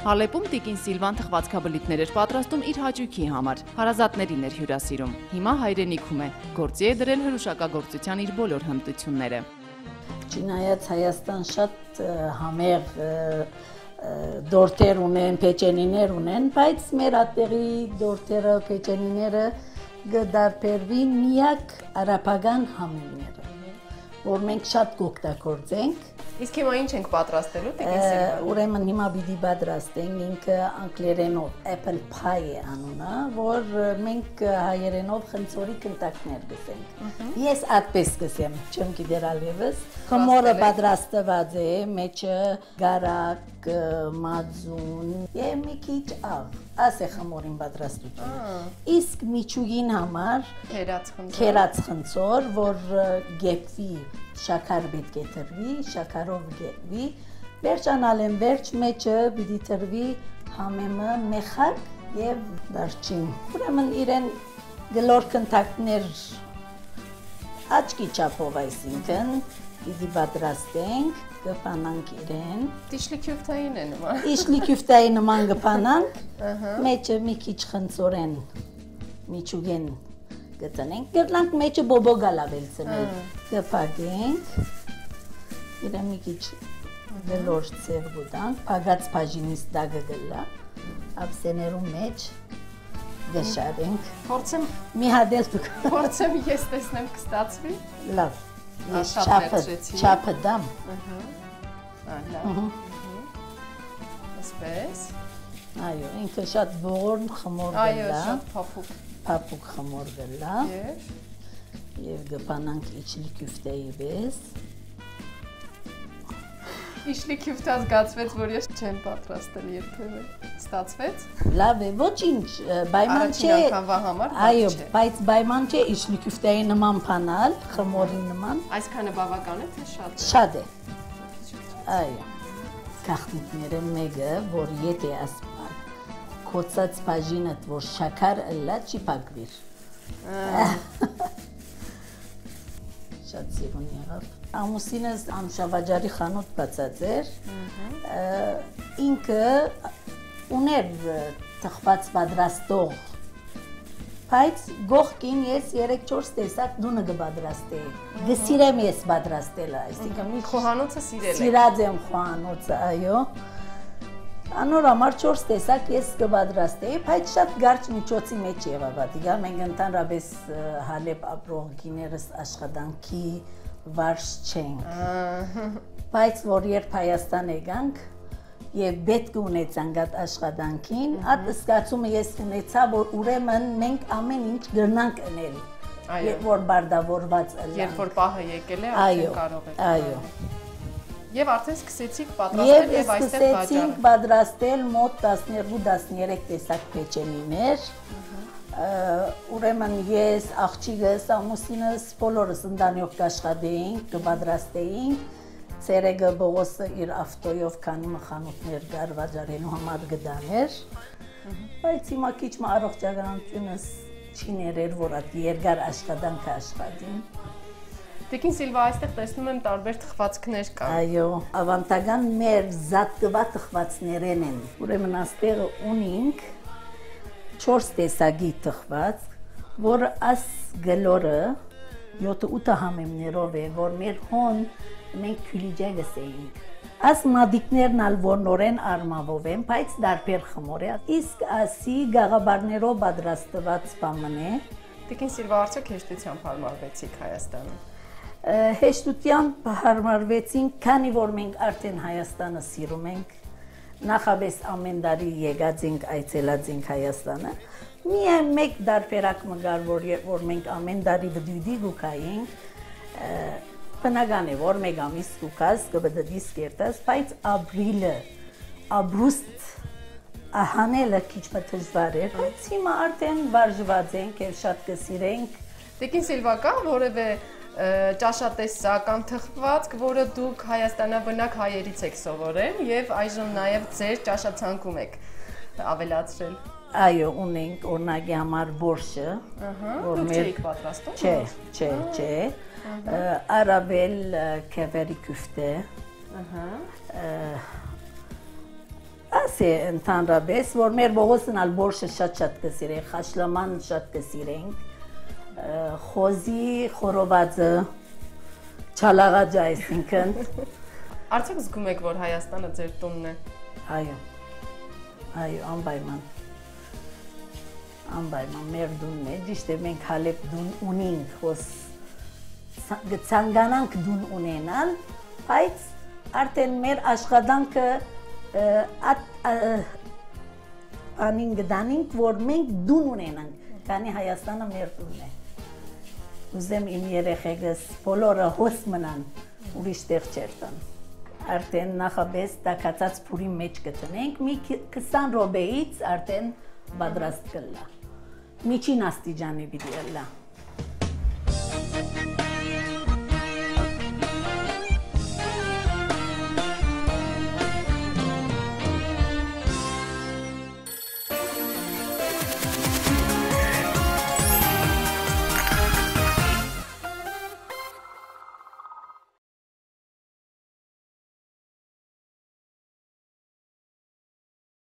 Հալեպում տիկին Սիլվան թխվածքաբլիթներ էր պատրաստում իր հաճույքի համար, հարազատներին էր հյուրասիրում, հիմա հայրենիքում է, գործի է դրել հրուշակագործության իր բոլոր հմտությունները։ Չնայած Հայաստան շատ համեղ դորտեր ունեն, փեչենիներ ունեն, բայց մեր ատեղի դորտերը, փեչենիները գդարբերվին միակ արաբական համերները, որ մենք շատ կօգտագործենք։ Իսկ հիմա ինչ ենք պատրաստելու, տիկին Սիլվան։ Ուրեմն հիմա պիտի պատրաստենք ինքը անգլերենով apple pie է անունը, որ մենք հայերենով խնձորի կնտակներ գսենք։ Ես այդպես գսեմ, չեմ գիտեր ալևս։ Խմորը պատրաստված է, մեջը գարակ, մածուն եւ մի քիչ աղ։ Այս է խմորին պատրաստությունը։ Իսկ միջուկին համար քերած խնձոր, որ գեփվի, շաքար պետք է տրվի, շաքարով գեփվի, վերջանալեն վերջ մեջը պիտի տրվի համեմը մեխակ եւ դարչին։ Ուրեմն իրեն գլոր կնտակներ աչքի չափով, այսինքն պիտի պատրաստենք, կփանանք իրեն։ Տիշլի քյուֆտային է նման։ Իշլի քյուֆտայի նման կփանանք, մեջը մի քիչ խնձորեն միջուկեն գտնենք, գտնանք մեջը բոբոգալա վերցնել, կփակենք, իրեն մի քիչ գլոր ծեր գուտանք, փագած բաժինից դագը գլա, ափսեներու մեջ գշարենք։ Փորձեմ մի հատ էլ դուք։ Փորձեմ ես տեսնեմ կստացվի։ Լավ։ Ես չափը դամ։ Լավ։ Ասպես։ Այո, ինքը շատ ողորն խմոր գլա։ Այո, շատ փափուկ խմոր գլա։ Եվ գպանանք իջլի քյուֆտեի վես։ Իջլի քյուֆտա զգացվեց, որ ես չեմ պատրաստել երբևէ։ Ստացվեց։ Լավ է, ոչինչ, պայման չէ։ Այո, բայց պայման չէ իջլի քյուֆտեի նման փանալ, խմորի նման։ Այսքանը բավական է, թե շատ է։ Շատ է։ Այո։ Գաղտնիքները մեկը, որ եթե կոծած բաժինդ, որ շաքար ըլլա, չի պակվիր։ Շատ սիրուն եղավ։ Ամուսինս ամշավաճարի խանութ բացած էր, ինքը ուներ թխված պատրաստող, բայց գողքին ես 3-4 տեսակ դունը կպատրաստեի, գսիրեմ ես պատրաստելը, այսինքն խոհանոցը սիրել եք։ Սիրած եմ խոհանոցը, այո, անոր համար 4 տեսակ ես կպատրաստեի, բայց շատ գարչ միջոցի մեջ եղավ, դիգա մենք ընդհանրապես Հալեբ ապրողներս աշխատանքի վարժ չենք, բայց որ երբ Հայաստան եկանք եւ պետք ունեցանք այդ աշխատանքին, այդ զգացումը ես ունեցա, որ ուրեմն մենք ամեն ինչ գրնանք անել, երբ որ բարդավորված ըլլանք։ Երբ որ պահը եկել է, արդեն կարող եք։ Այո։ Եվ արդեն սկսեցիք պատրաստել եւ այստեղ վաճառել։ Սկսեցինք պատրաստել մոտ 12-13 տեսակ փեչենիներ։ Ուրեմն ես, աղջիկս, ամուսինս, բոլորս ընտանիք կաշխատեինք, կպատրաստեինք, ցերեգը Բողոսը իր ավտոյով քանի խանութներ գար վաճառելու համար գտաներ, բայց հիմա քիչ առողջականությունս չի ներեր, որ այդ երկար աշխատանքը աշխատին։ Տիկին Սիլվա, այստեղ տեսնում եմ տարբեր թխվածքներ կան։ Այո, ավանդական մեր զատկված թխվածներն են։ Ուրեմն աստեղը ունենք 4 տեսակի թխված, որ աս գլորը 7-8 համեմներով է, որ մեր հոն մենք քյուլիջե գսեինք։ Աս մադիկներն ալ որ նորեն արմավով են, բայց դարբեր խմոր է, իսկ ասի գաղաբարներով պատրաստված բամն է։ Տիկին Սիլվա, արդյոք հեշտությամբ հարմարվեցիք Հայաստանում։ Հեշտությամբ հարմարվեցինք, քանի որ մենք արդեն Հայաստանը սիրում ենք, նախապես ամեն տարի եկած ենք, այցելած ենք Հայաստանը, միայն մեկ դարբերակ մգար, որ մենք ամեն տարի վդույդի գուկայինք, բնական է, որ մեկ ամիս գուկաս, կբդդիս կերտաս, բայց ապրիլը, ապրուստ հանելը քիչ դժվար էր, բայց հիմա արդեն վարժված ենք եւ շատ կսիրենք։ Տիկին Սիլվա, կա որևէ ճաշատեսակ կամ թխվածք, որը դուք հայաստանաբնակ հայերից եք սովորել եւ այժմ նաեւ ձեր ճաշացանկում եք ավելացրել։ Այո, ունենք օրինակի համար բորշը, որ մեր պատրաստում։ Չէ, առավել քեվերի քյուֆտե, վնաս է ընդհանրապես, որ մեր ողոսն ալ բորշը շատ կսիրենք, խաշլաման շատ կսիրենք, խոզի խորովածը, չալաղաջը այսինքն։ Արդյոք զգում եք, որ Հայաստանը ձեր տունն է։ Այո, անպայման մեր դունն է, ճիշտ է մենք հալեպ դուն ունենք, ցանկանանք դուն ունենալ, բայց արդեն մեր աշխատանքը անին գտանինք, որ մենք դուն ունենանք, քանի Հայաստանը մեր դունն է։ Ուզեմ իմ երեխեքս բոլորը հոս մնան, ուրիշ տեղ չեր տան։ Արդեն նախապես տակածած փուրի մեջ կտնենք, մի 20 րոպեից արդեն պատրաստ կլա։ Միջին աստիճանի պիտի լա։